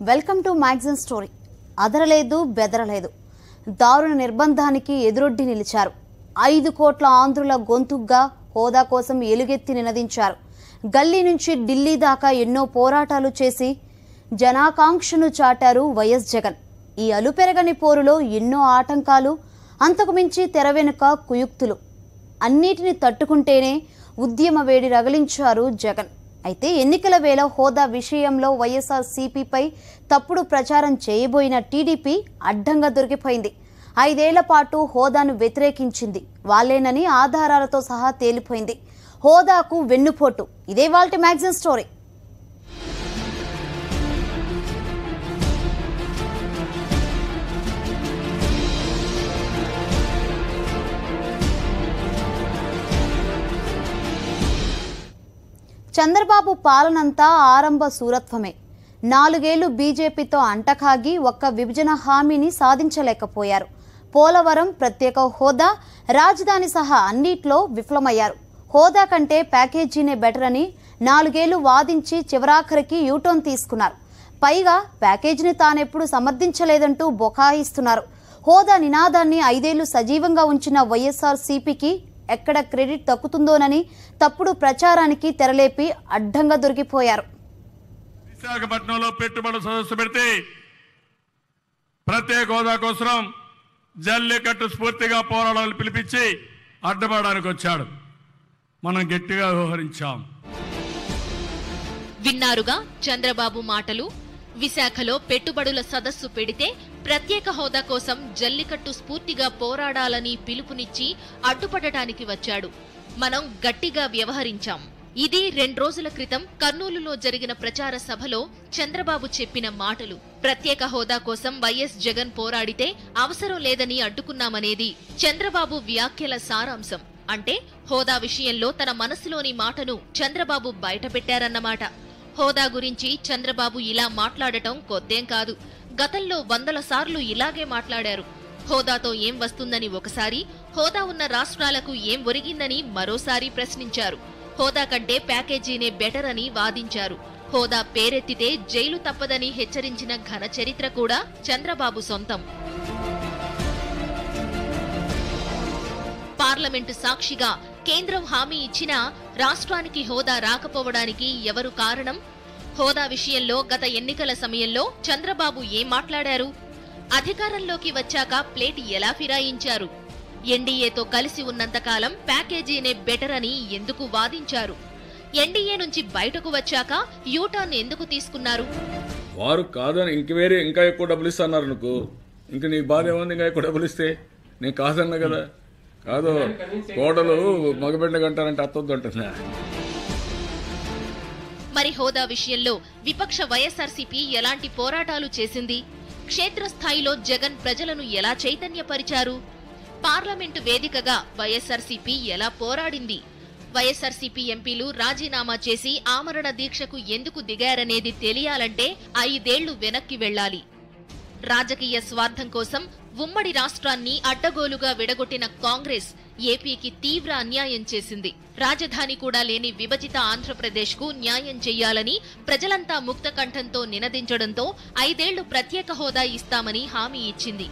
Welcome to magazine story. అదరలేదు బెదరలేదు, దారుణ నిర్బంధానికి ఎదురొడ్డి నిలిచారు. 5 కోట్ల ఆంధ్రుల గొంతుగ్గా హోదా కోసం ఎలుగెత్తి నినదించారు. గల్లీ నుంచి ఢిల్లీ దాకా ఎన్నో పోరాటాలు చేసి జనాకాంక్షను చాటారు వైఎస్ జగన్. ఈ అలుపెరగని పోరులో ఎన్నో ఆటంకాలు, అంతకు మించి తెర వెనుక కుయుక్తులు, అన్నిటిని తట్టుకుంటేనే ఉద్యమ వేడి రగిలించారు జగన్. అయితే ఎన్నికల వేళ హోదా విషయంలో వైఎస్ఆర్ సిపిపై తప్పుడు ప్రచారం చేయబోయిన టీడీపీ అడ్డంగా దొరికిపోయింది. 5 ఏళ్ల పాటు హోదాను వ్యతిరేకించింది వాళ్ళేనని ఆధారాలతో సహా తేలిపోయింది. హోదాకు వెన్నుపోటు. ఇదే వాల్టి మ్యాగజైన్ స్టోరీ. చంద్రబాబు పాలనంతా ఆరంభ సూరత్వమే. 4 ఏళ్లు బీజేపీతో అంటకాగి ఒక్క విభజన హామీని సాధించలేకపోయారు. పోలవరం, ప్రత్యేక హోదా, రాజధాని సహా అన్నిట్లో విఫలమయ్యారు. హోదా కంటే ప్యాకేజీనే బెటర్ అని 4 ఏళ్లు వాదించి చివరాఖరికి యూటర్న్ తీసుకున్నారు. పైగా ప్యాకేజీని తానెప్పుడు సమర్థించలేదంటూ బొకాయిస్తున్నారు. హోదా నినాదాన్ని 5 ఏళ్లు సజీవంగా ఉంచిన వైఎస్ఆర్ సిపికి ఎక్కడ క్రెడిట్ దక్కుతుందోనని తప్పుడు ప్రచారానికి తెరలేపి అడ్డంగా దొరికిపోయారు. విశాఖపట్నంలో పెట్టుబడుల సదస్సు పెడితే ప్రత్యేక హోదా కోసం జల్లికట్టు స్ఫూర్తిగా పోరాడాలని పిలిపించి అడ్డపడడానికి వచ్చాడు. మనం గట్టిగా వ్యవహరించాం. విన్నారుగా చంద్రబాబు మాటలు. విశాఖలో పెట్టుబడుల సదస్సు పెడితే ప్రత్యేక హోదా కోసం జల్లికట్టు స్ఫూర్తిగా పోరాడాలని పిలుపునిచ్చి అడ్డుపడటానికి వచ్చాడు. మనం గట్టిగా వ్యవహరించాం. ఇది 2 రోజుల క్రితం కర్నూలులో జరిగిన ప్రచార సభలో చంద్రబాబు చెప్పిన మాటలు. ప్రత్యేక హోదా కోసం వైఎస్ జగన్ పోరాడితే అవసరం లేదని అడ్డుకున్నామనేది చంద్రబాబు వ్యాఖ్యల సారాంశం. అంటే హోదా విషయంలో తన మనసులోని మాటను చంద్రబాబు బయటపెట్టారన్నమాట. హోదా గురించి చంద్రబాబు ఇలా మాట్లాడటం కొత్తేం కాదు. గతంలో 100ల సార్లు ఇలాగే మాట్లాడారు. హోదాతో ఏం వస్తుందని ఒకసారి, హోదా ఉన్న రాష్ట్రాలకు ఏం ఒరిగిందని మరోసారి ప్రశ్నించారు. హోదా కంటే ప్యాకేజీనే బెటర్ అని వాదించారు. హోదా పేరెత్తితే జైలు తప్పదని హెచ్చరించిన ఘన చరిత్ర కూడా చంద్రబాబు సొంతం. పార్లమెంటు సాక్షిగా కేంద్రం హామీ ఇచ్చినా రాష్ట్రానికి హోదా రాకపోవడానికి ఎవరు కారణం? హోదా విషయంలో గత ఎన్నికల సమయంలో చంద్రబాబు ఏం మాట్లాడారు? అధికారంలోకి వచ్చాక ప్లేట్ ఎలా ఫిరాయించారు? ఎన్డీఏతో కలిసి ఉన్నంతకాలం ప్యాకేజీనే బెటర్ అని ఎందుకు వాదించారు? ఎన్డీఏ నుంచి బయటకు వచ్చాక యూటర్న్ ఎందుకు తీసుకున్నారు? వారు కాదని ఇంకా ఎక్కువ డబ్బులు ఇస్తున్నారు అనుకో, ఇంక నీ బాధ ఏముంది? ఇంకా ఎక్కువ డబ్బులు ఇస్తే నేను కాదన్నా కదా. కాదు, కోడలు మగబిడ్డ కంటారంటే అత్తొద్దు అంటున్నా. మరి హోదా విషయంలో విపక్ష వైఎస్ఆర్సీపీ ఎలాంటి పోరాటాలు చేసింది? క్షేత్రస్థాయిలో జగన్ ప్రజలను ఎలా చైతన్యపరిచారు? పార్లమెంటు వేదికగా వైఎస్ఆర్సీపీ ఎలా పోరాడింది? వైఎస్ఆర్సీపీ ఎంపీలు రాజీనామా చేసి ఆమరణ దీక్షకు ఎందుకు దిగారనేది తెలియాలంటే 5 ఏళ్లు వెనక్కి వెళ్లాలి. రాజకీయ స్వార్థం కోసం ఉమ్మడి రాష్ట్రాన్ని అడ్డగోలుగా విడగొట్టిన కాంగ్రెస్ ఏపీకి తీవ్ర అన్యాయం చేసింది. రాజధాని కూడా లేని విభజిత ఆంధ్రప్రదేశ్ కు న్యాయం చెయ్యాలని ప్రజలంతా ముక్త కంఠంతో నినదించడంతో 5 ఏళ్లు ప్రత్యేక హోదా ఇస్తామని హామీ ఇచ్చింది.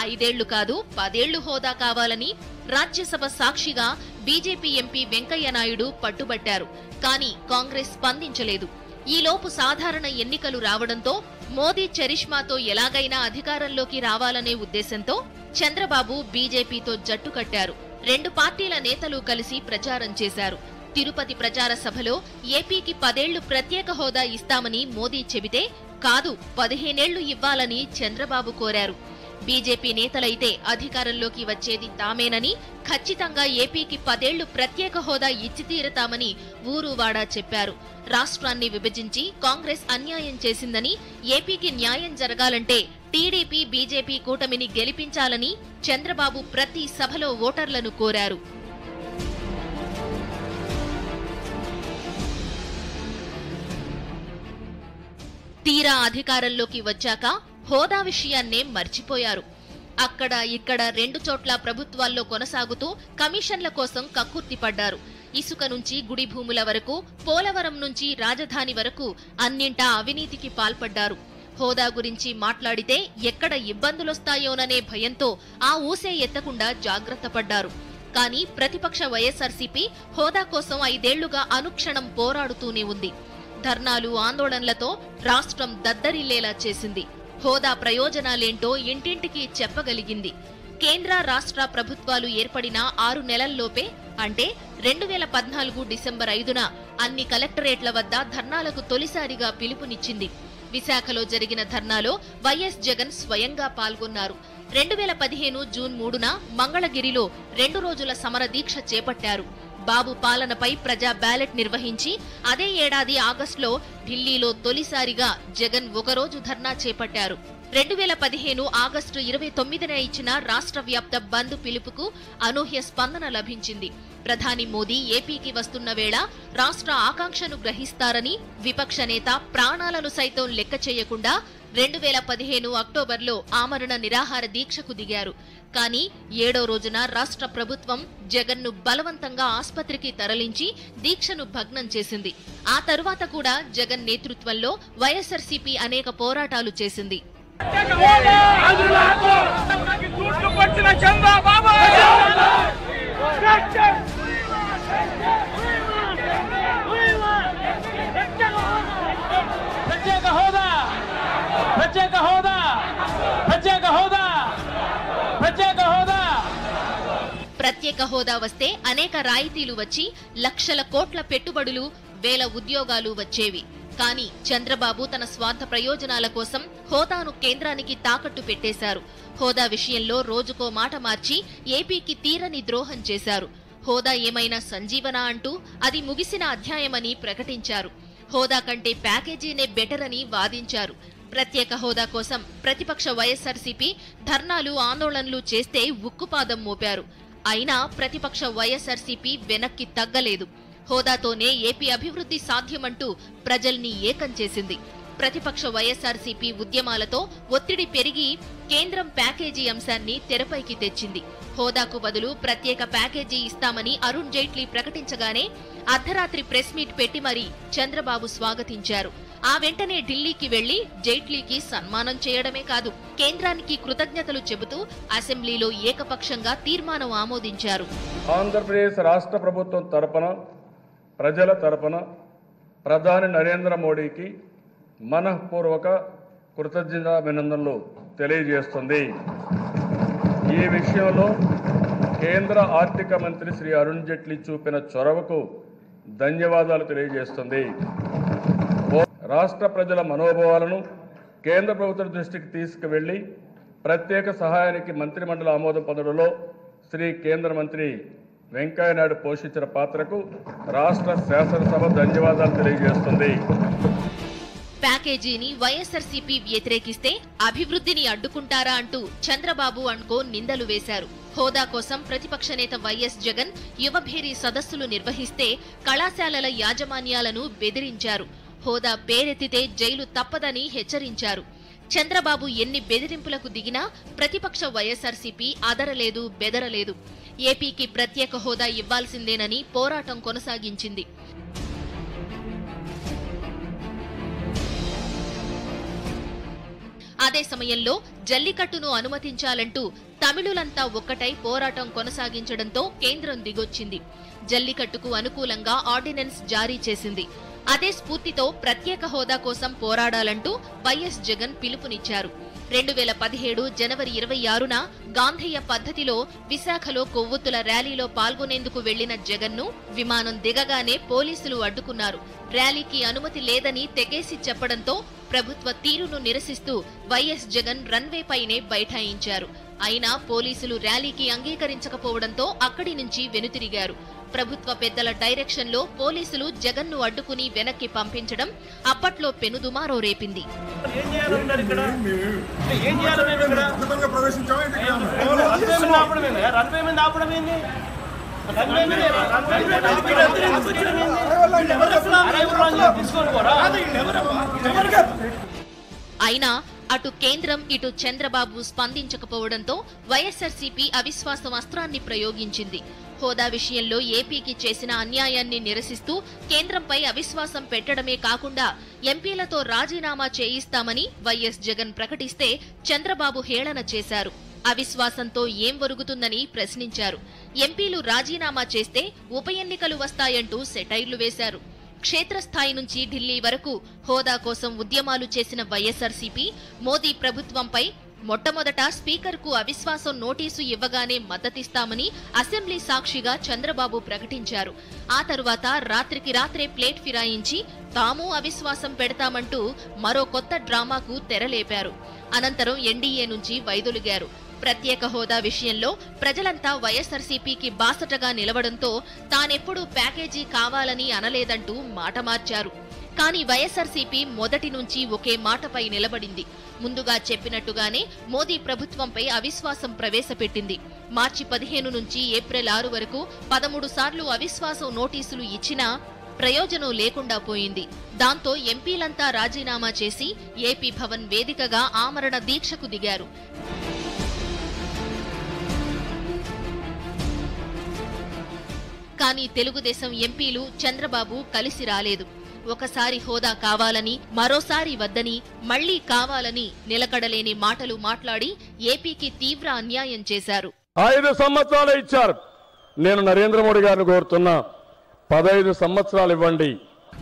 5 ఏళ్లు కాదు 10 ఏళ్లు హోదా కావాలని రాజ్యసభ సాక్షిగా బీజేపీ ఎంపీ వెంకయ్యనాయుడు పట్టుబట్టారు. కానీ కాంగ్రెస్ స్పందించలేదు. ఈలోపు సాధారణ ఎన్నికలు రావడంతో మోదీ చరిష్మాతో ఎలాగైనా అధికారంలోకి రావాలనే ఉద్దేశంతో చంద్రబాబు బీజేపీతో జట్టు కట్టారు. 2 పార్టీల నేతలు కలిసి ప్రచారం చేశారు. తిరుపతి ప్రచార సభలో ఏపీకి 10 ఏళ్లు ప్రత్యేక హోదా ఇస్తామని మోదీ చెబితే కాదు 15 ఏళ్లు ఇవ్వాలని చంద్రబాబు కోరారు. బీజేపీ నేతలైతే అధికారంలోకి వచ్చేది తామేనని, ఖచ్చితంగా ఏపీకి 10 ఏళ్లు ప్రత్యేక హోదా ఇచ్చి తీరతామని ఊరూవాడా చెప్పారు. రాష్ట్రాన్ని విభజించి కాంగ్రెస్ అన్యాయం చేసిందని, ఏపీకి న్యాయం జరగాలంటే టీడీపీ బీజేపీ కూటమిని గెలిపించాలని చంద్రబాబు ప్రతి సభలో ఓటర్లను కోరారు. తీరా అధికారంలోకి వచ్చాక హోదా విషయాన్నే మర్చిపోయారు. అక్కడ ఇక్కడ 2 చోట్ల ప్రభుత్వాల్లో కొనసాగుతూ కమిషన్ల కోసం కక్కుర్తిపడ్డారు. ఇసుక నుంచి గుడి భూముల వరకు, పోలవరం నుంచి రాజధాని వరకు అన్నింటా అవినీతికి పాల్పడ్డారు. హోదా గురించి మాట్లాడితే ఎక్కడ ఇబ్బందులొస్తాయోననే భయంతో ఆ ఊసే ఎత్తకుండా జాగ్రత్త పడ్డారు. కానీ ప్రతిపక్ష వైఎస్ఆర్సీపీ హోదా కోసం 5 ఏళ్లుగా అనుక్షణం పోరాడుతూనే ఉంది. ధర్నాలు, ఆందోళనలతో రాష్ట్రం దద్దరిల్లేలా చేసింది. హోదా ప్రయోజనాలేంటో ఇంటింటికి చెప్పగలిగింది. కేంద్ర, రాష్ట్ర ప్రభుత్వాలు ఏర్పడిన 6 నెలల్లోపే అంటే 2014 డిసెంబర్ 5న అన్ని కలెక్టరేట్ల వద్ద ధర్నాలకు తొలిసారిగా పిలుపునిచ్చింది. విశాఖలో జరిగిన ధర్నాలో వైఎస్ జగన్ స్వయంగా పాల్గొన్నారు. 2015 జూన్ 3న మంగళగిరిలో 2 రోజుల సమర దీక్ష చేపట్టారు. బాబు పాలనపై ప్రజా బ్యాలెట్ నిర్వహించి అదే ఏడాది ఆగస్టులో ఢిల్లీలో తొలిసారిగా జగన్ ఒకరోజు ధర్నా చేపట్టారు. 2015 ఆగస్టు 29న ఇచ్చిన రాష్ట్ర వ్యాప్త బంద్ పిలుపుకు అనూహ్య స్పందన లభించింది. ప్రధాని మోదీ ఏపీకి వస్తున్న వేళ రాష్ట్ర ఆకాంక్షను గ్రహిస్తారని విపక్ష నేత ప్రాణాలను సైతం లెక్క చేయకుండా 2015 అక్టోబర్లో ఆమరణ నిరాహార దీక్షకు దిగారు. కానీ 7వ రోజున రాష్ట్ర ప్రభుత్వం జగన్ను బలవంతంగా ఆస్పత్రికి తరలించి దీక్షను భగ్నం చేసింది. ఆ తరువాత కూడా జగన్ నేతృత్వంలో వైఎస్ఆర్సీపీ అనేక పోరాటాలు చేసింది. ప్రత్యేక హోదా వస్తే అనేక రాయితీలు వచ్చి లక్షల కోట్ల పెట్టుబడులు, వేల ఉద్యోగాలు వచ్చేవి. కానీ చంద్రబాబు తన స్వార్థ ప్రయోజనాల కోసం హోదాను కేంద్రానికి తాకట్టు పెట్టేశారు. హోదా విషయంలో రోజుకో మాట మార్చి ఏపీకి తీరని ద్రోహం చేశారు. హోదా ఏమైనా సంజీవన అంటూ అది ముగిసిన అధ్యాయమని ప్రకటించారు. హోదా కంటే ప్యాకేజీనే బెటర్ అని వాదించారు. ప్రత్యేక హోదా కోసం ప్రతిపక్ష వైఎస్ఆర్సీపీ ధర్నాలు, ఆందోళనలు చేస్తే ఉక్కుపాదం మోపారు. అయినా ప్రతిపక్ష వైఎస్ఆర్సీపీ వెనక్కి తగ్గలేదు. హోదాతోనే ఏపీ అభివృద్ధి సాధ్యమంటూ ప్రజల్ని ఏకం చేసింది. ప్రతిపక్ష వైఎస్ఆర్సీపీ ఉద్యమాలతో ఒత్తిడి పెరిగి కేంద్రం ప్యాకేజీ అంశాన్ని తెరపైకి తెచ్చింది. హోదాకు బదులు ప్రత్యేక ప్యాకేజీ ఇస్తామని అరుణ్ జైట్లీ ప్రకటించగానే అర్ధరాత్రి ప్రెస్ మీట్ పెట్టి మరీ చంద్రబాబు స్వాగతించారు. ఆ వెంటనే ఢిల్లీకి వెళ్లి జైట్లీకి సన్మానం చేయడమే కాదు, కేంద్రానికి కృతజ్ఞతలు చెబుతూ అసెంబ్లీలో ఏకపక్షంగా తీర్మానం ఆమోదించారు. ఆంధ్రప్రదేశ్ రాష్ట్ర ప్రభుత్వం తరపున, ప్రజల తరపున ప్రధాని నరేంద్ర మోడీకి మనఃపూర్వక కృతజ్ఞతాభినందనలు తెలియజేస్తుంది. ఈ విషయంలో కేంద్ర ఆర్థిక మంత్రి శ్రీ అరుణ్ జైట్లీ చూపిన చొరవకు ధన్యవాదాలు తెలియజేస్తుంది. రాష్ట్ర ప్రజల మనోభావాలను కేంద్ర ప్రభుత్వం దృష్టికి తీసుకువెళ్లి ప్రత్యేక సహాయానికి మంత్రిమండలి ఆమోదం పొందడంలో శ్రీ కేంద్ర మంత్రి వెంకయ్యనాయుడు పోషించిన పాత్రకు రాష్ట్ర శాసనసభ ధన్యవాదాలు తెలియజేస్తుంది. ప్యాకేజీని వైఎస్ఆర్సీపీ వ్యతిరేకిస్తే అభివృద్ధిని అడ్డుకుంటారా అంటూ చంద్రబాబు అండ్కో నిందలు వేశారు. హోదా కోసం ప్రతిపక్ష నేత వైఎస్ జగన్ యువభేరీ సదస్సులు నిర్వహిస్తే కళాశాలల యాజమాన్యాలను బెదిరించారు. హోదా పేరెత్తితే జైలు తప్పదని హెచ్చరించారు. చంద్రబాబు ఎన్ని బెదిరింపులకు దిగినా ప్రతిపక్ష వైఎస్ఆర్సీపీ అదరలేదు, బెదరలేదు. ఏపీకి ప్రత్యేక హోదా ఇవ్వాల్సిందేనని పోరాటం కొనసాగించింది. అదే సమయంలో జల్లికట్టును అనుమతించాలంటూ తమిళులంతా ఒక్కటై పోరాటం కొనసాగించడంతో కేంద్రం దిగొచ్చింది. జల్లికట్టుకు అనుకూలంగా ఆర్డినెన్స్ జారీ చేసింది. అదే స్ఫూర్తితో ప్రత్యేక హోదా కోసం పోరాడాలంటూ వైఎస్ జగన్ పిలుపునిచ్చారు. 2017 జనవరి 26న గాంధేయ పద్ధతిలో విశాఖలో కొవ్వొత్తుల ర్యాలీలో పాల్గొనేందుకు వెళ్లిన జగన్ను విమానం దిగగానే పోలీసులు అడ్డుకున్నారు. ర్యాలీకి అనుమతి లేదని తెగేసి చెప్పడంతో ప్రభుత్వ తీరును నిరసిస్తూ వైఎస్ జగన్ రన్వే పైనే బైఠాయించారు. అయినా పోలీసులు ర్యాలీకి అంగీకరించకపోవడంతో అక్కడి నుంచి వెనుతిరిగారు. ప్రభుత్వ పెద్దల డైరెక్షన్లో పోలీసులు జగన్ను అడ్డుకుని వెనక్కి పంపించడం అప్పట్లో పెనుదుమారో రేపింది. అయినా అటు కేంద్రం, ఇటు చంద్రబాబు స్పందించకపోవడంతో వైఎస్ఆర్సీపీ అవిశ్వాసం అస్త్రాన్ని ప్రయోగించింది. హోదా విషయంలో ఏపీకి చేసిన అన్యాయాన్ని నిరసిస్తూ కేంద్రంపై అవిశ్వాసం పెట్టడమే కాకుండా ఎంపీలతో రాజీనామా చేయిస్తామని వైఎస్ జగన్ ప్రకటిస్తే చంద్రబాబు హేళన చేశారు. అవిశ్వాసంతో ఏం ఒరుగుతుందని ప్రశ్నించారు. ఎంపీలు రాజీనామా చేస్తే ఉప ఎన్నికలు వస్తాయంటూ సెటైర్లు వేశారు. క్షేత్రస్థాయి నుంచి ఢిల్లీ వరకు హోదా కోసం ఉద్యమాలు చేసిన వైఎస్ఆర్సీపీ మోదీ ప్రభుత్వంపై మొట్టమొదట స్పీకర్కు అవిశ్వాసం నోటీసు ఇవ్వగానే మద్దతిస్తామని అసెంబ్లీ సాక్షిగా చంద్రబాబు ప్రకటించారు. ఆ తరువాత రాత్రికి రాత్రే ప్లేట్ ఫిరాయించి తాము అవిశ్వాసం పెడతామంటూ మరో కొత్త డ్రామాకు తెరలేపారు. అనంతరం ఎన్డీఏ నుంచి వైదొలిగారు. ప్రత్యేక హోదా విషయంలో ప్రజలంతా వైఎస్ఆర్సీపీకి బాసటగా నిలవడంతో తానెప్పుడూ ప్యాకేజీ కావాలని అనలేదంటూ మాట మార్చారు. కానీ వైఎస్ఆర్సీపీ మొదటి నుంచి ఒకే మాటపై నిలబడింది. ముందుగా చెప్పినట్టుగానే మోదీ ప్రభుత్వంపై అవిశ్వాసం ప్రవేశపెట్టింది. మార్చి 15 నుంచి ఏప్రిల్ 6 వరకు 13 సార్లు అవిశ్వాసం నోటీసులు ఇచ్చినా ప్రయోజనం లేకుండా పోయింది. దాంతో ఎంపీలంతా రాజీనామా చేసి ఏపీ భవన్ వేదికగా ఆమరణ దీక్షకు దిగారు. కానీ తెలుగుదేశం ఎంపీలు చంద్రబాబు కలిసి రాలేదు. ఒకసారి హోదా కావాలని, మరోసారి వద్దని, మళ్లీ కావాలని నిలకడలేని మాటలు మాట్లాడి ఏపీకి తీవ్ర అన్యాయం చేశారు. 5 సంవత్సరాలు ఇచ్చారు. నేను నరేంద్ర మోడీ గారిని కోరుతున్నా, 15 సంవత్సరాలు ఇవ్వండి.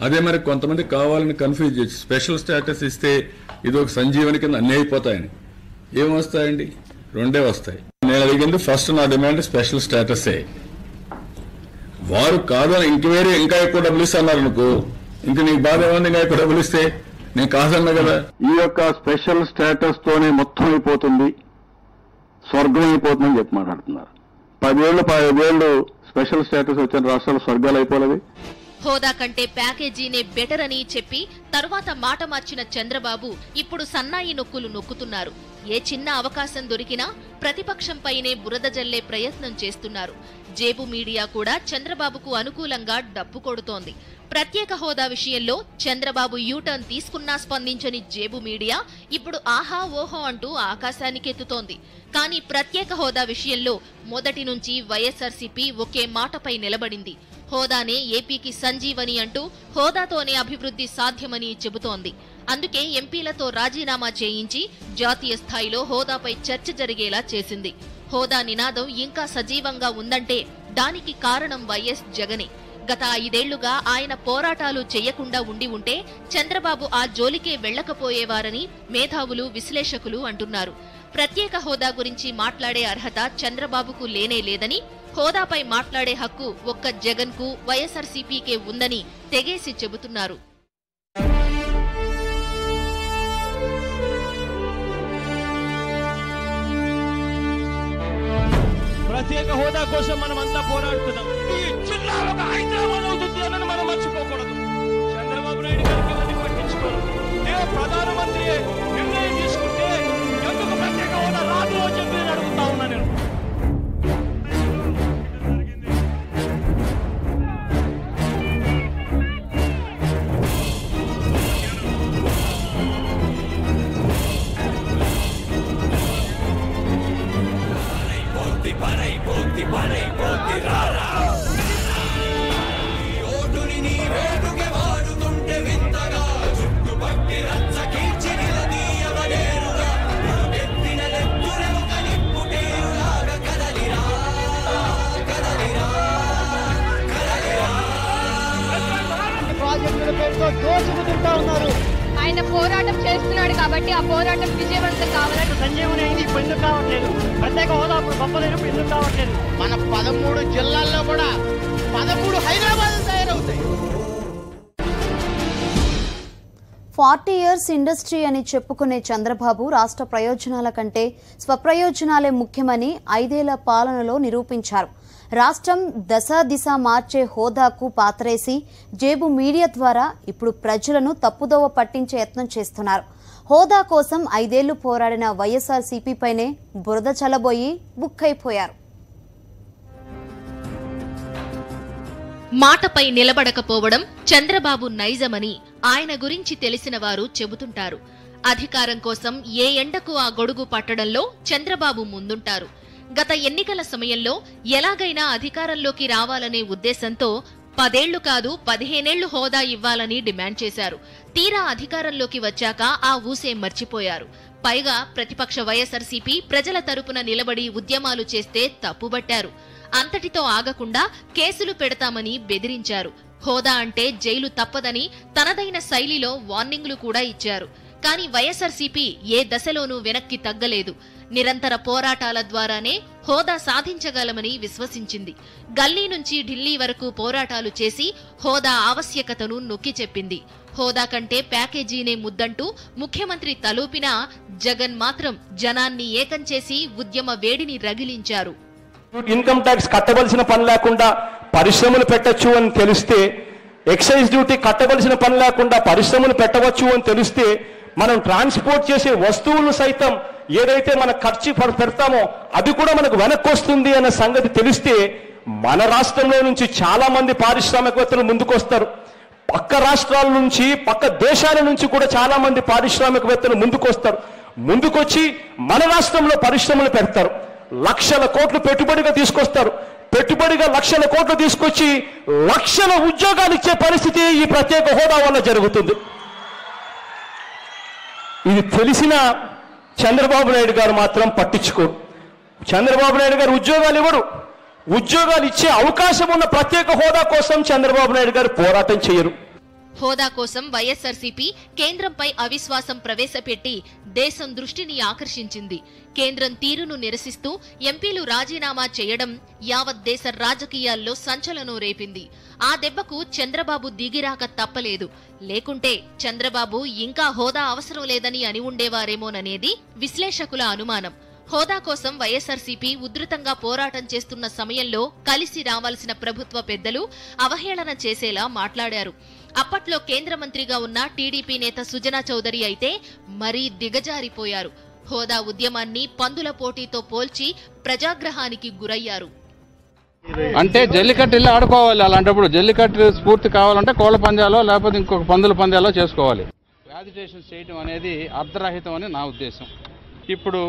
అదే మరి కొంతమంది కావాలని కన్ఫ్యూజ్ చేసి స్పెషల్ స్టేటస్ ఇస్తే ఇది ఒక సంజీవని కింద అన్నీ అయిపోతాయని. ఏమొస్తాయండి? 2 వస్తాయి. నేను అడిగింది ఫస్ట్, నా డిమాండ్ స్పెషల్ స్టేటసే. వారు కాదని ఇంకా ఎక్కువ డబ్బులు ఇస్తున్నారు అనుకో, ఇంక నీకు బాధ ఏమన్నా, ఇంకా ఎక్కువ డబ్బులు ఇస్తే నేను కాదన్నా కదా. ఈ యొక్క స్పెషల్ స్టేటస్ తోనే మొత్తం అయిపోతుంది, స్వర్గం అయిపోతుందని చెప్పి మాట్లాడుతున్నారు. 10 ఏళ్ళు స్పెషల్ స్టేటస్ వచ్చిన రాష్ట్రాలు స్వర్గాలు అయిపోలేదు. హోదా కంటే ప్యాకేజీనే బెటర్ అని చెప్పి తరువాత మాట మార్చిన చంద్రబాబు ఇప్పుడు సన్నాయి నొక్కులు నొక్కుతున్నారు. ఏ చిన్న అవకాశం దొరికినా ప్రతిపక్షంపైనే బురద జల్లే ప్రయత్నం చేస్తున్నారు. జేబు మీడియా కూడా చంద్రబాబుకు అనుకూలంగా డప్పు కొడుతోంది. ప్రత్యేక హోదా విషయంలో చంద్రబాబు యూటర్న్ తీసుకున్నా స్పందించని జేబు మీడియా ఇప్పుడు ఆహా ఓహో అంటూ ఆకాశానికెత్తుతోంది. కానీ ప్రత్యేక హోదా విషయంలో మొదటి నుంచి వైఎస్ఆర్సీపీ ఒకే మాటపై నిలబడింది. హోదానే ఏపీకి సంజీవని అంటూ హోదాతోనే అభివృద్ధి సాధ్యమని చెబుతోంది. అందుకే ఎంపీలతో రాజీనామా చేయించి జాతీయ స్థాయిలో హోదాపై చర్చ జరిగేలా చేసింది. హోదా నినాదం ఇంకా సజీవంగా ఉందంటే దానికి కారణం వైఎస్ జగనే. గత 5 ఏళ్లుగా ఆయన పోరాటాలు చేయకుండా ఉంటే చంద్రబాబు ఆ జోలికే వెళ్లకపోయేవారని మేధావులు, విశ్లేషకులు అంటున్నారు. ప్రత్యేక హోదా గురించి మాట్లాడే అర్హత చంద్రబాబుకు లేనే లేదని, హోదాపై మాట్లాడే హక్కు ఒక్క జగన్కు, వైఎస్ఆర్సీపీకే ఉందని తెగేసి చెబుతున్నారు. ప్రత్యేక హోదా కోసం మనం అంతా పోరాడుతున్నాం. ఈ జిల్లా ఒక హైదరాబాద్ అవుతుంది అని మనం మర్చిపోకూడదు. చంద్రబాబు నాయుడు గారికి ఇవన్నీ పట్టించుకోరు. ప్రధానమంత్రి నిర్ణయం తీసుకుంటే ఎందుకు ప్రత్యేక హోదా రాదు అని చెప్పి నేను అడుగుతా ఉన్నా. నేను ఆయన పోరాటం చేస్తున్నాడు కాబట్టి ఆ పోరాటం విజయవంతం కావాలని. సంజీవని అయింది, ఇప్పుడు ఎందుకు కావట్లేదు? ప్రత్యేక హోదా అప్పుడు గొప్పదైనప్పుడు ఎందుకు కావట్లేదు? మన 13 జిల్లాల్లో కూడా 13 హైదరాబాద్ తయారవుతాయి. 40 years ఇండస్ట్రీ అని చెప్పుకునే చంద్రబాబు రాష్ట్ర ప్రయోజనాల కంటే స్వప్రయోజనాలే ముఖ్యమని 5 ఏళ్ల పాలనలో నిరూపించారు. రాష్ట్రం దశ మార్చే హోదాకు పాతరేసి జేబు మీడియా ద్వారా ఇప్పుడు ప్రజలను తప్పుదోవ పట్టించే యత్నం చేస్తున్నారు. హోదా కోసం 5 ఏళ్లు పోరాడిన వైఎస్ఆర్సీపీపైనే బురద చల్లబోయి బుక్కైపోయారు. మాటపై నిలబడకపోవడం చంద్రబాబు నైజమని ఆయన గురించి తెలిసిన వారు చెబుతుంటారు. అధికారం కోసం ఏ ఎండకు ఆ గొడుగు పట్టడంలో చంద్రబాబు ముందుంటారు. గత ఎన్నికల సమయంలో ఎలాగైనా అధికారంలోకి రావాలనే ఉద్దేశంతో 10 ఏళ్లు కాదు 15 ఏళ్లు హోదా ఇవ్వాలని డిమాండ్ చేశారు. తీరా అధికారంలోకి వచ్చాక ఆ ఊసే మర్చిపోయారు. పైగా ప్రతిపక్ష వైఎస్ఆర్సీపీ ప్రజల తరపున నిలబడి ఉద్యమాలు చేస్తే తప్పుబట్టారు. అంతటితో ఆగకుండా కేసులు పెడతామని బెదిరించారు. హోదా అంటే జైలు తప్పదని తనదైన శైలిలో వార్నింగ్లు కూడా ఇచ్చారు. కానీ వైఎస్ఆర్సీపీ ఏ దశలోనూ వెనక్కి తగ్గలేదు. నిరంతర పోరాటాల ద్వారానే హోదా సాధించగలమని విశ్వసించింది. గల్లీ నుంచి ఢిల్లీ వరకు పోరాటాలు చేసి హోదా ఆవశ్యకతను నొక్కి చెప్పింది. హోదా కంటే ప్యాకేజీనే ముద్దంటూ ముఖ్యమంత్రి తలూపినా జగన్ మాత్రం జనాన్ని ఏకం చేసి ఉద్యమ వేడిని రగిలించారు. ఇన్కమ్ ట్యాక్స్ కట్టవలసిన పని లేకుండా పరిశ్రమలు పెట్టొచ్చు అని తెలిస్తే, ఎక్సైజ్ డ్యూటీ కట్టవలసిన పని లేకుండా పరిశ్రమలు పెట్టవచ్చు అని తెలిస్తే, మనం ట్రాన్స్పోర్ట్ చేసే వస్తువులు సైతం ఏదైతే మన ఖర్చు పెడతామో అది కూడా మనకు వెనక్కి వస్తుంది అన్న సంగతి తెలిస్తే మన రాష్ట్రంలో నుంచి చాలా మంది పారిశ్రామికవేత్తలు ముందుకొస్తారు. పక్క రాష్ట్రాల నుంచి, పక్క దేశాల నుంచి కూడా చాలా మంది పారిశ్రామికవేత్తలు ముందుకొస్తారు. ముందుకొచ్చి మన రాష్ట్రంలో పరిశ్రమలు పెడతారు. లక్షల కోట్లు పెట్టుబడిగా తీసుకొస్తారు. పెట్టుబడిగా లక్షల కోట్లు తీసుకొచ్చి లక్షల ఉద్యోగాలు ఇచ్చే పరిస్థితి ఈ ప్రత్యేక హోదా వల్ల జరుగుతుంది. ఇది తెలిసిన చంద్రబాబు నాయుడు గారు మాత్రం పట్టించుకోరు. చంద్రబాబు నాయుడు గారు ఉద్యోగాలు ఇవ్వరు. ఉద్యోగాలు ఇచ్చే అవకాశం ఉన్న ప్రత్యేక హోదా కోసం చంద్రబాబు నాయుడు గారు పోరాటం చేయరు. హోదా కోసం వైఎస్ఆర్సీపీ కేంద్రంపై అవిశ్వాసం ప్రవేశపెట్టి దేశం దృష్టిని ఆకర్షించింది. కేంద్రం తీరును నిరసిస్తూ ఎంపీలు రాజీనామా చేయడం యావత్ దేశ రాజకీయాల్లో సంచలనం రేపింది. ఆ దెబ్బకు చంద్రబాబు దిగిరాక తప్పలేదు. లేకుంటే చంద్రబాబు ఇంకా హోదా అవసరం లేదని అని ఉండేవారేమోననేది విశ్లేషకుల అనుమానం. హోదా కోసం వైఎస్ఆర్సీపీ ఉధృతంగా పోరాటం చేస్తున్న సమయంలో కలిసి రావాల్సిన ప్రభుత్వ పెద్దలు అవహేళన చేసేలా మాట్లాడారు. అప్పట్లో కేంద్ర మంత్రిగా ఉన్న టీడీపీ నేత సుజనా చౌదరి అయితే మరీ దిగజారిపోయారు. హోదా ఉద్యమాన్ని పందుల పోటీతో పోల్చి ప్రజాగ్రహానికి గురయ్యారు. అంటే జల్లికట్టు ఇల్లు ఆడుకోవాలి. అలాంటప్పుడు జల్లికట్టు స్ఫూర్తి కావాలంటే కోళ్ల పందాలో లేకపోతే ఇంకొక పందుల పందాలో చేసుకోవాలి. యాజిటేషన్ చేయడం అనేది అర్ధరహితం అని నా ఉద్దేశం. ఇప్పుడు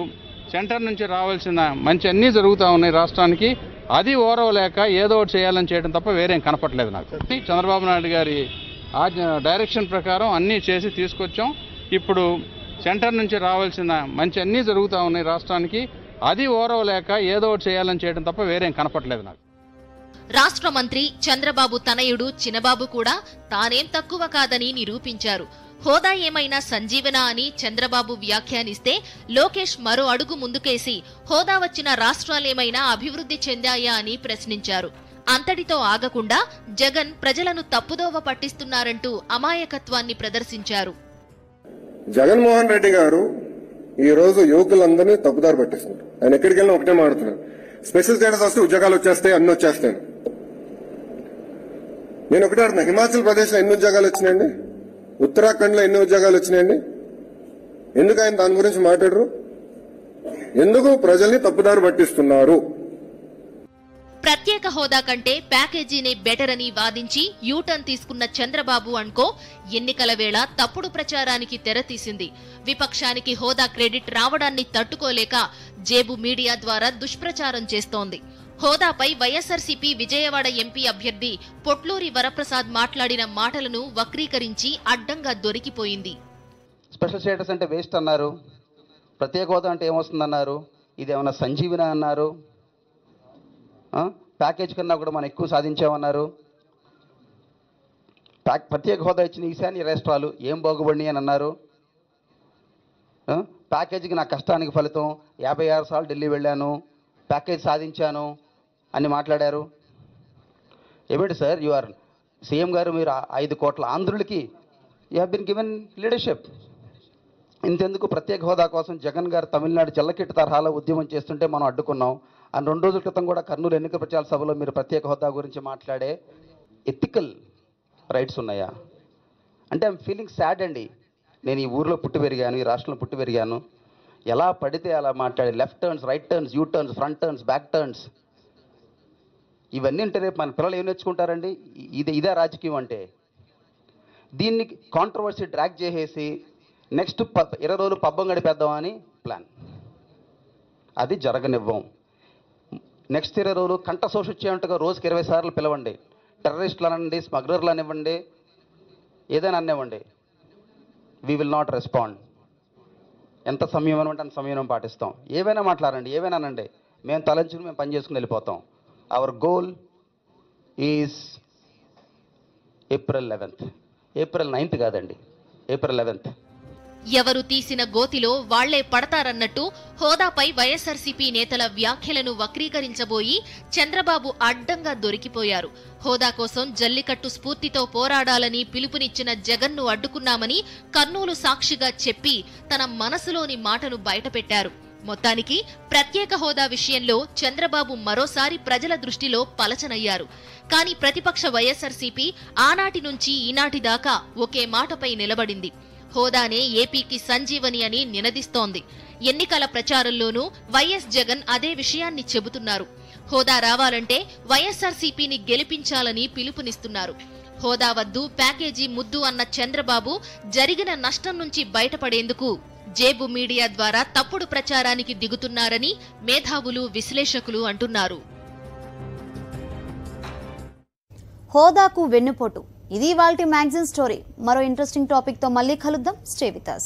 సెంటర్ నుంచి రావాల్సిన మంచి అన్నీ జరుగుతూ ఉన్నాయి రాష్ట్రానికి. అది ఓరవలేక ఏదో ఒకటి చేయాలని చేయడం తప్ప వేరేం కనపట్లేదు నాకు. చంద్రబాబు నాయుడు గారి డైరెక్షన్ ప్రకారం అన్నీ చేసి తీసుకొచ్చాం. ఇప్పుడు సెంటర్ నుంచి రావాల్సిన మంచి అన్నీ జరుగుతూ ఉన్నాయి రాష్ట్రానికి. అది ఓరవలేక ఏదో ఒకటి చేయాలని చేయడం తప్ప వేరేం కనపట్లేదు నాకు. రాష్ట్ర మంత్రి చంద్రబాబు తనయుడు చినబాబు కూడా తానేం తక్కువ కాదని నిరూపించారు. హోదా ఏమైనా సంజీవన అని చంద్రబాబు వ్యాఖ్యానిస్తే లోకేష్ మరో అడుగు ముందుకేసి హోదా వచ్చిన రాష్ట్రాలేమైనా అభివృద్ధి చెందాయా అని ప్రశ్నించారు. అంతటితో ఆగకుండా జగన్ ప్రజలను తప్పుదోవ పట్టిస్తున్నారంటూ అమాయకత్వాన్ని ప్రదర్శించారు. జగన్మోహన్ రెడ్డి గారు ఈ రోజు యువకులందరినీ తప్పుదారి పట్టిస్తున్నారు. ఆయన ఎక్కడికి వెళ్ళినా ఒకటే మాడుతున్నారు, స్పెషల్ స్టేటస్ వస్తే ఉద్యోగాలు వచ్చేస్తాయి, అన్ని వచ్చేస్తాయి. నేను ఒకటే అడుగుతున్నా, హిమాచల్ ప్రదేశ్ లో ఎన్ని ఉద్యోగాలు వచ్చినాయండి? ఉత్తరాఖండ్ లో ఎన్ని ఉద్యోగాలు వచ్చినాయండి? ఎందుకు ఆయన దాని గురించి మాట్లాడరు? ఎందుకు ప్రజల్ని తప్పుదారి పట్టిస్తున్నారు? ప్రత్యేక హోదా కంటే ప్యాకేజీనే బెటర్ అని వాదించి యూటర్న్ తీసుకున్న చంద్రబాబు అనుకో ఎన్నికల వేళ తప్పుడు ప్రచారానికి తెరతీసింది. విపక్షానికి హోదా క్రెడిట్ రావడాన్ని తట్టుకోలేక జేబు మీడియా ద్వారా దుష్ప్రచారం చేస్తోంది. హోదాపై వైఎస్ఆర్సీపీ విజయవాడ ఎంపీ అభ్యర్థి పొట్లూరి వరప్రసాద్ మాట్లాడిన మాటలను వక్రీకరించి అడ్డంగా దొరికిపోయింది. స్పెషల్ స్టేటస్ అంటే వేస్ట్ అన్నారు, ప్రత్యేక హోదా అంటే ఏమొస్తుందన్నారు, ఇదేమన్నా సంజీవన అన్నారు, ప్యాకేజ్ కన్నా కూడా మనం ఎక్కువ సాధించామన్నారు. ప్రత్యేక హోదా ఇచ్చిన ఈశాన్య రాష్ట్రాలు ఏం బాగుపడినాయి అని అన్నారు. ప్యాకేజీకి నా కష్టానికి ఫలితం 56 సార్లు ఢిల్లీ వెళ్ళాను, ప్యాకేజ్ సాధించాను అని మాట్లాడారు. ఏమిటి సార్, యు ఆర్ సీఎం గారు, మీరు 5 కోట్ల ఆంధ్రులకి you have been given leadership. ఇంతెందుకు ప్రత్యేక హోదా కోసం జగన్ గారు తమిళనాడు జల్లకిట్టు తరహాలో ఉద్యమం చేస్తుంటే మనం అడ్డుకున్నాం. అండ్ 2 రోజుల క్రితం కూడా కర్నూలు ఎన్నికల ప్రచార సభలో మీరు ప్రత్యేక హోదా గురించి మాట్లాడే ఎథికల్ రైట్స్ ఉన్నాయా అంటే ఐఎమ్ ఫీలింగ్ సాడ్ అండి. నేను ఈ ఊర్లో పుట్టి పెరిగాను, ఈ రాష్ట్రంలో పుట్టి పెరిగాను. ఎలా పడితే అలా మాట్లాడే left turns, right turns, U turns, front turns, back turns, ఇవన్నీ అంటే రేపు మన పిల్లలు ఏం నేర్చుకుంటారండి? ఇదే రాజకీయం అంటే. దీన్ని కాంట్రవర్సీ డ్రాగ్ చేసేసి నెక్స్ట్ 20 రోజులు పబ్బం గడిపేద్దామని ప్లాన్. అది జరగనివ్వం. నెక్స్ట్ 20 రోజులు కంట శోషించేంతగా రోజుకి 20 సార్లు పిలవండి. టెర్రరిస్టులు అనండి, స్మగ్లర్లు అనివ్వండి, ఏదైనా అనివ్వండి. We will not respond. ఎంత సంయమనం అంటే అంత సంయమనం పాటిస్తాం. ఏవైనా మాట్లాడండి, ఏవైనానండి, మేము తలంచుకుని మేము పని చేసుకుని వెళ్ళిపోతాం. Hour goal is April 11th. April 9th కాదండి, April 11th. ఎవరు తీసిన గోతిలో వాళ్లే పడతారన్నట్టు హోదాపై వైఎస్ఆర్సీపీ నేతల వ్యాఖ్యలను వక్రీకరించబోయి చంద్రబాబు అడ్డంగా దొరికిపోయారు. హోదా కోసం జల్లికట్టు స్ఫూర్తితో పోరాడాలని పిలుపునిచ్చిన జగన్ను అడ్డుకున్నామని కర్నూలు సాక్షిగా చెప్పి తన మనసులోని మాటను బయటపెట్టారు. మొత్తానికి ప్రత్యేక హోదా విషయంలో చంద్రబాబు మరోసారి ప్రజల దృష్టిలో పలచనయ్యారు. కానీ ప్రతిపక్ష వైఎస్ఆర్సీపీ ఆనాటి నుంచి ఈనాటి దాకా ఒకే మాటపై నిలబడింది. హోదానే ఏపీకి సంజీవని అని నినదిస్తోంది. ఎన్నికల ప్రచారంలోనూ వైఎస్ జగన్ అదే విషయాన్ని చెబుతున్నారు. హోదా రావాలంటే వైఎస్ఆర్సీపీని గెలిపించాలని పిలుపునిస్తున్నారు. హోదా వద్దు, ప్యాకేజీ ముద్దు అన్న చంద్రబాబు జరిగిన నష్టం నుంచి బయటపడేందుకు జేబు మీడియా ద్వారా తప్పుడు ప్రచారానికి దిగుతున్నారని మేధావులు, విశ్లేషకులు అంటున్నారు. హోదాకు వెన్నుపోటు. ఇది ఇవాల్టి మ్యాగజైన్ స్టోరీ. మరో ఇంట్రెస్టింగ్ టాపిక్ తో మళ్ళీ కలుద్దాం. Stay with us.